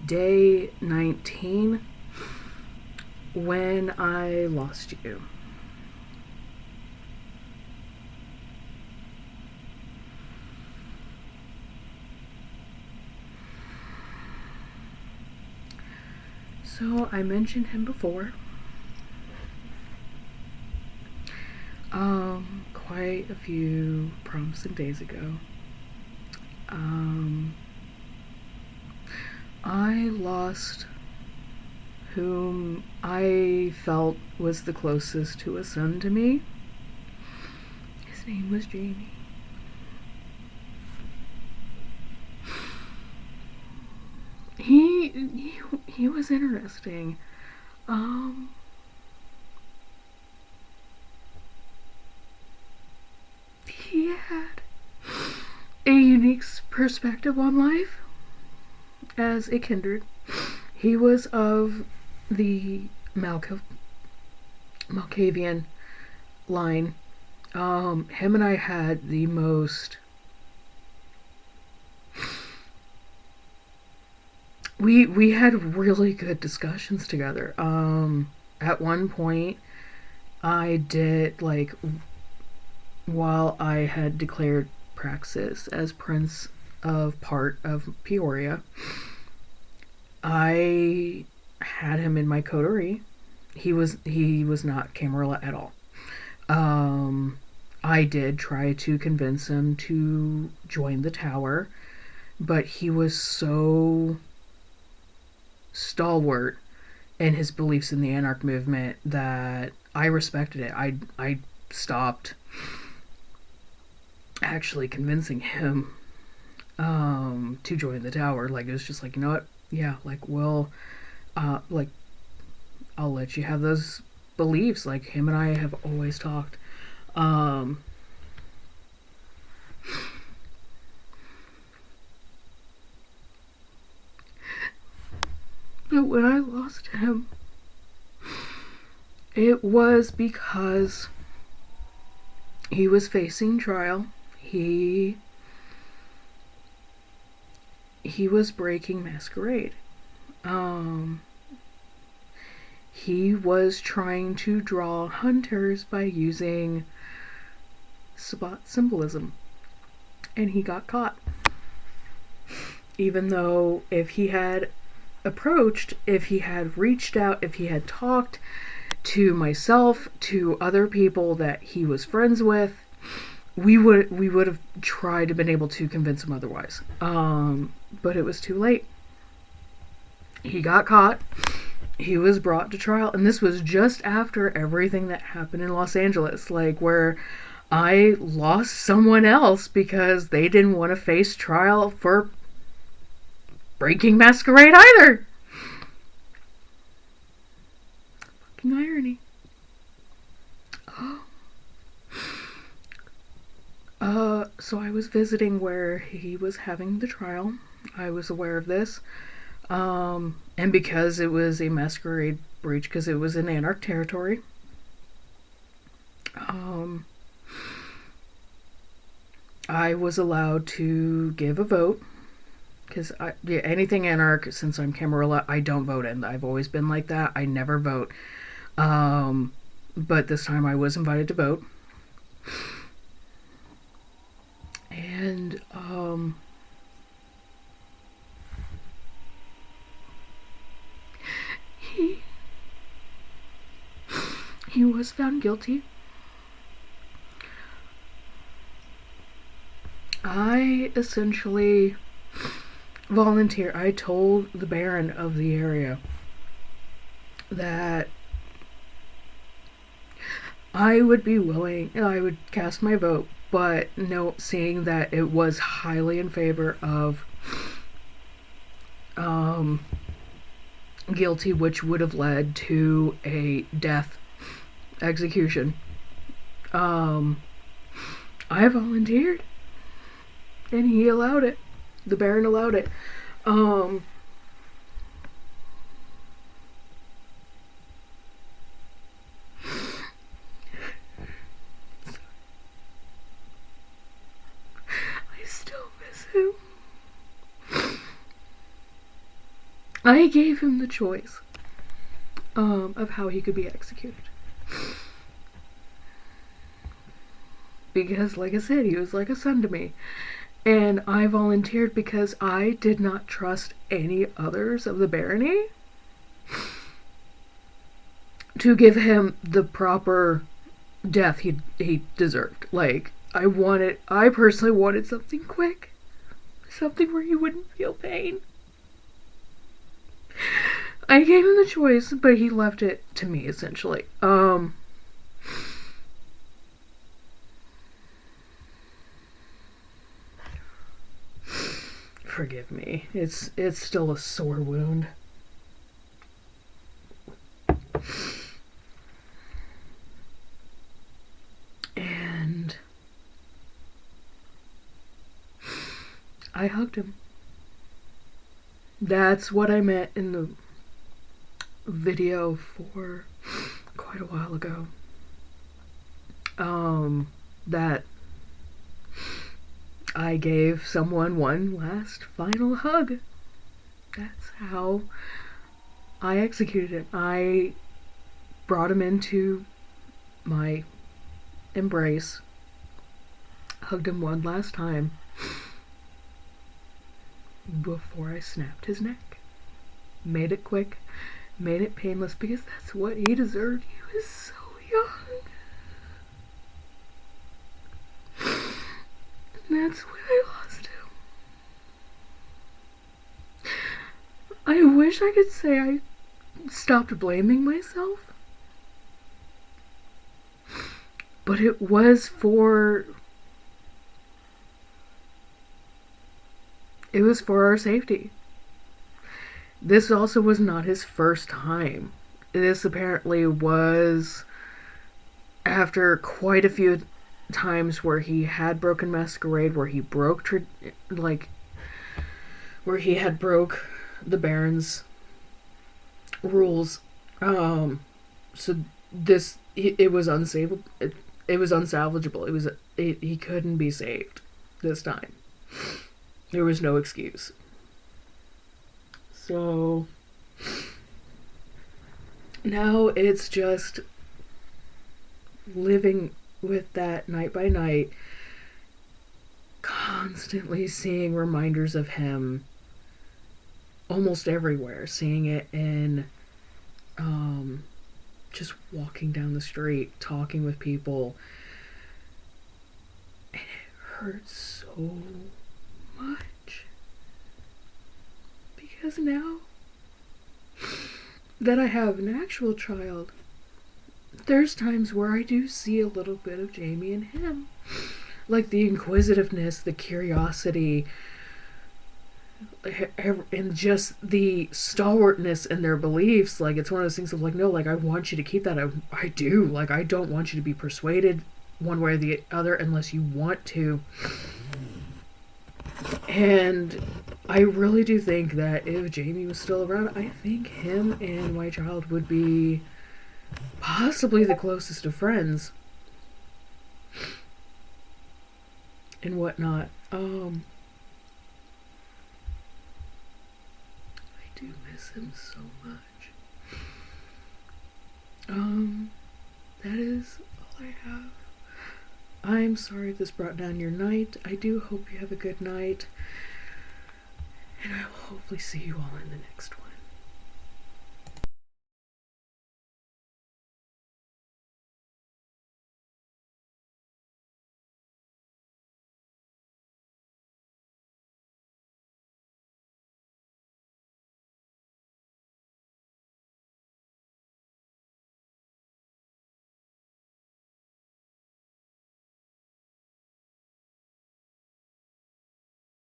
day 19 when I lost you. So I mentioned him before. Quite a few promising days ago. I lost whom I felt was the closest to a son to me. His name was Jamie. He was interesting. Um, he had a unique perspective on life as a kindred. He was of the Malkavian line. Him and I had the most. We had really good discussions together. At one point, I did like while I had declared Praxis as Prince of part of Peoria, I had him in my coterie. He was not Camarilla at all. I did try to convince him to join the tower, but he was so stalwart in his beliefs in the anarch movement that I respected it. I stopped actually convincing him to join the tower. Like, it was just like, you know what? Yeah, like, well, like, I'll let you have those beliefs. Like, him and I have always talked. Um, but when I lost him, it was because he was facing trial. He was breaking masquerade. Um, he was trying to draw hunters by using Sabbat symbolism, and he got caught. Even though if he had approached, if he had reached out, if he had talked to myself, to other people that he was friends with, we would have tried to been able to convince him otherwise. But it was too late. He got caught. He was brought to trial, and this was just after everything that happened in Los Angeles, like where I lost someone else because they didn't want to face trial for breaking masquerade either. Fucking irony. So I was visiting where he was having the trial. I was aware of this. And because it was a masquerade breach, because it was in Anarch territory, I was allowed to give a vote. Because anything Anarch, since I'm Camarilla, I don't vote in. I've always been like that. I never vote. But this time I was invited to vote. And he he was found guilty. I essentially volunteered. I told the Baron of the area that I would be willing, I would cast my vote, but no, seeing that it was highly in favor of guilty, which would have led to a death execution. I volunteered, and he allowed it. The Baron allowed it. Um, I still miss him. I gave him the choice of how he could be executed. Because, like I said, he was like a son to me. And I volunteered because I did not trust any others of the barony to give him the proper death he deserved. Like, I personally wanted something quick. Something where he wouldn't feel pain. I gave him the choice, but he left it to me, essentially. Forgive me. It's still a sore wound. And I hugged him. That's what I meant in the video for quite a while ago. That I gave someone one last final hug. That's how I executed it. I brought him into my embrace, hugged him one last time before I snapped his neck. Made it quick, made it painless, because that's what he deserved. He was so young. And that's when I lost him. I wish I could say I stopped blaming myself. But it was for our safety. This also was not his first time. This apparently was after quite a few times where he had broken Masquerade, where he broke where he had broke the Baron's rules. So this it was unsavable. It was unsalvageable. He couldn't be saved this time. There was no excuse. So now it's just living with that night by night, constantly seeing reminders of him almost everywhere, seeing it in just walking down the street, talking with people, and it hurts so much, because now that I have an actual child, there's times where I do see a little bit of Jamie in him. Like the inquisitiveness, the curiosity, and just the stalwartness in their beliefs. Like, it's one of those things of like, no, like, I want you to keep that. I do. Like, I don't want you to be persuaded one way or the other unless you want to. And I really do think that if Jamie was still around, I think him and my child would be possibly the closest of friends and whatnot. I do miss him so much. That is all I have. I'm sorry this brought down your night. I do hope you have a good night, and I will hopefully see you all in the next one.